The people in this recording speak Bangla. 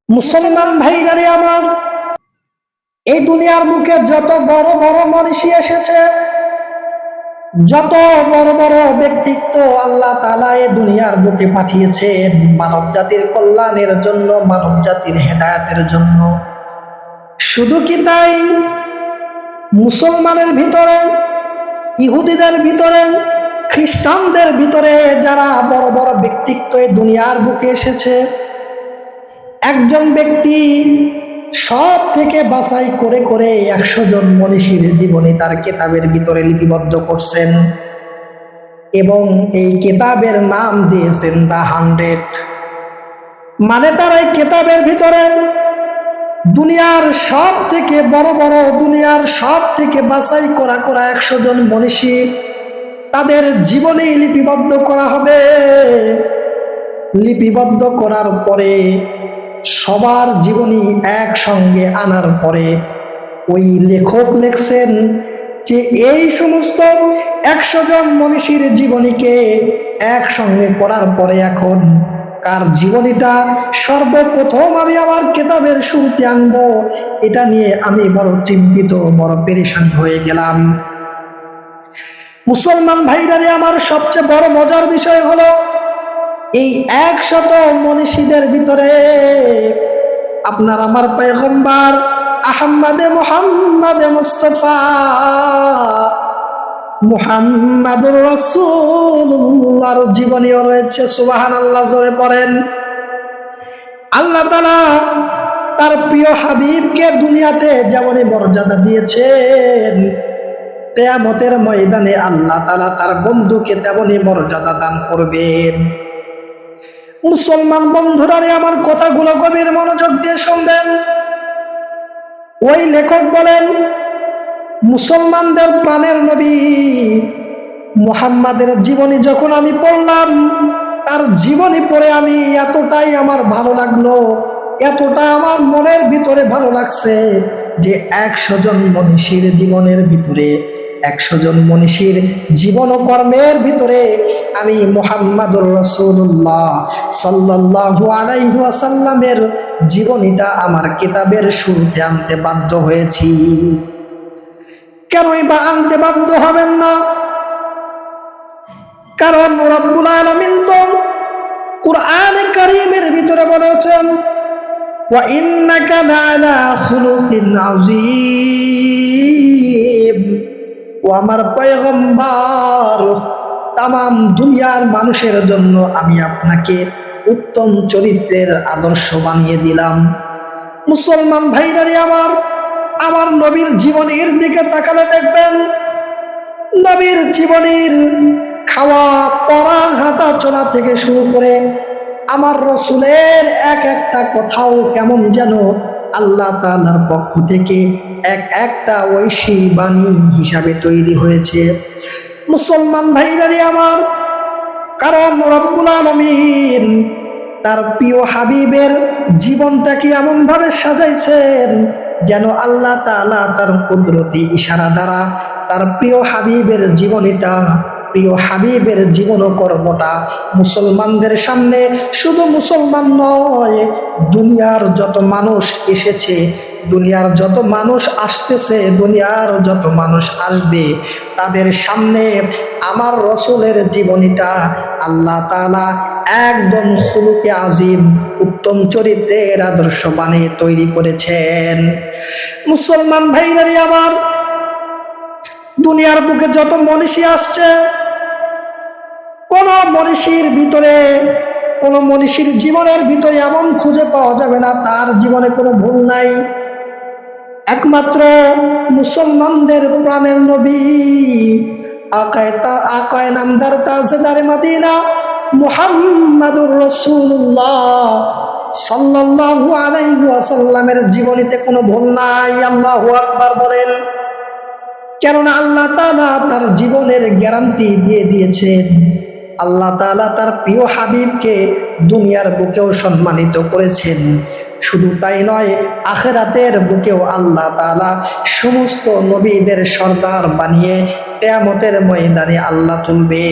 মুসলমান ভাইরারে আমার, এই দুনিয়ার বুকে যত বড় বড় মনীষী এসেছে, যত বড় বড় ব্যক্তিত্ব আল্লাহ তাআলা এই দুনিয়ার বুকে পাঠিয়েছে মানব জাতির কল্যাণের জন্য, মানব জাতির হেদায়েতের জন্য। শুধু কি তাই? মুসলমানের ভিতরে, ইহুদিদের ভিতরে, খ্রিস্টানদের ভিতরে যারা বড় বড় ব্যক্তিত্ব এই দুনিয়ার বুকে এসেছে, একজন ব্যক্তি সব থেকে বাছাই করে করে 100 জন মনীষীর জীবনী তার কিতাবের ভিতরে লিপিবদ্ধ করছেন এবং এই কিতাবের নাম দিয়েছেন দ্য 100। মানে তার এই কিতাবের ভিতরে দুনিয়ার সব থেকে বড় বড়, দুনিয়ার সব থেকে বাছাই করা 100 জন মনীষী, তাদের জীবনী লিপিবদ্ধ করা হবে। লিপিবদ্ধ করার পরে সবার জীবনী একসঙ্গে আনার পরে ওই লেখক লিখছেন যে এই সমস্ত 100 জন মনীষীর জীবনীকে একসঙ্গে করার পরে এখন কার জীবনীটা সর্বপ্রথম আমি আমার কিতাবের শুরুতে আনবো, এটা নিয়ে আমি বড় চিন্তিত, বড় পেরেশানি হয়ে গেলাম। মুসলমান ভাইরারে আমার, সবচেয়ে বড় মজার বিষয় হলো এই 100 মনীষীদের ভিতরে আপনার আমার পয়গম্বর আহমদে মুহাম্মদ মুস্তাফা মুহাম্মাদুর রাসূলুল্লাহর জীবনীও রয়েছে। সুবহানাল্লাহ, জোরে পড়েন। আল্লাহ তাআলা তার প্রিয় হাবিবকে দুনিয়াতে যেমনই মর্যাদা দিয়েছেন, কিয়ামতের ময়দানে আল্লাহ তাআলা তার বন্ধুকে তেমনই মর্যাদা দান করবেন। মুসলমান বন্ধুরা আমার কথাগুলো গভীর মনোযোগ দিয়ে শুনবেন। ওই লেখক বলেন, মুসলমানদের প্রাণের নবী মুহাম্মাদের জীবনী যখন আমি পড়লাম, তার জীবনী পড়ে আমি এতটাই আমার ভালো লাগলো, এতটা আমার মনের ভিতরে ভালো লাগছে যে 100 জন মনীষীর জীবনের ভিতরে, 100 জন মনীষীর জীবন ও কর্মের ভিতরে আমি মুহাম্মাদুর রাসূলুল্লাহ সাল্লাল্লাহু আলাইহি ওয়াসাল্লামের জীবনীটা আমার কিতাবের শুরুতে আনতে বাধ্য হয়েছি। কেনই বা আনতে বাধ্য হবেন না? কারণ রব্বুল আলামিন তো কুরআনে কারীমের ভিতরে বলেছেন, ওয়া ইন্নাকা লাআলা খুলুকিন আযীম। ও আমার পয়গম্বর, তামাম দুনিয়ার মানুষের জন্য আমি আপনাকে উত্তম চরিত্রের আদর্শ বানিয়ে দিলাম। মুসলমান ভাইরারে আমার, আমার নবীর জীবনীর দিকে তাকালে দেখবেন, নবীর জীবনীর খাওয়া, পড়া, হাঁটা চলা থেকে শুরু করে আমার রসুলের এক একটা কথাও কেমন যেন আল্লাহ তাআলার পক্ষ থেকে একটা ঐশী বাণী হিসাবে তৈরি হয়েছে। মুসলমান ভাইরারে আমার, কারণ রব্বুল আলামিন তার প্রিয় হাবিবের জীবনটাকে এমন ভাবে সাজাইছেন যেন আল্লাহ তাআলা তার কুদরতি ইশারা দ্বারা তার প্রিয় হাবিবের জীবনীটা, প্রিয় হাবিবের জীবন ও কর্মটা মুসলমানদের সামনে, শুধু মুসলমান নয়, দুনিয়ার যত মানুষ এসেছে, দুনিয়ার যত মানুষ আসতেছে, দুনিয়ার যত মানুষ আসবে, তাদের সামনে আমার রসুলের জীবনীটা আল্লাহ তাআলা একদম খুলুকে আজিম, উত্তম চরিত্রের আদর্শ বানিয়ে তৈরি করেছেন। মুসলমান ভাইরারে আমার, দুনিয়ার বুকে যত মনীষী আসছে, কোন মনীষীর ভিতরে, কোন মনীষীর জীবনের ভিতরে এমন খুঁজে পাওয়া যাবে না তার জীবনে কোনো ভুল নাই। একমাত্র মুসলমানদের প্রাণের নবী আকায়ে নামদার তাজদারে মদিনা মুহাম্মাদুর রাসূলুল্লাহ সাল্লাল্লাহু আলাইহি ওয়াসাল্লামের জীবনীতে কোনো ভুল নাই। আল্লাহু আকবার বলেন। কেননা আল্লাহ তাআলা তার জীবনের গ্যারান্টি দিয়ে দিয়েছেন। আল্লাহ তাআলা তার প্রিয় হাবিবকে দুনিয়ার বুকেও সম্মানিত করেছেন। শুধু তাই নয়, আখিরাতের বুকেও আল্লাহ তাআলা সমস্ত নবীদের সর্দার বানিয়ে কিয়ামতের ময়দানে আল্লাহ তুলবে।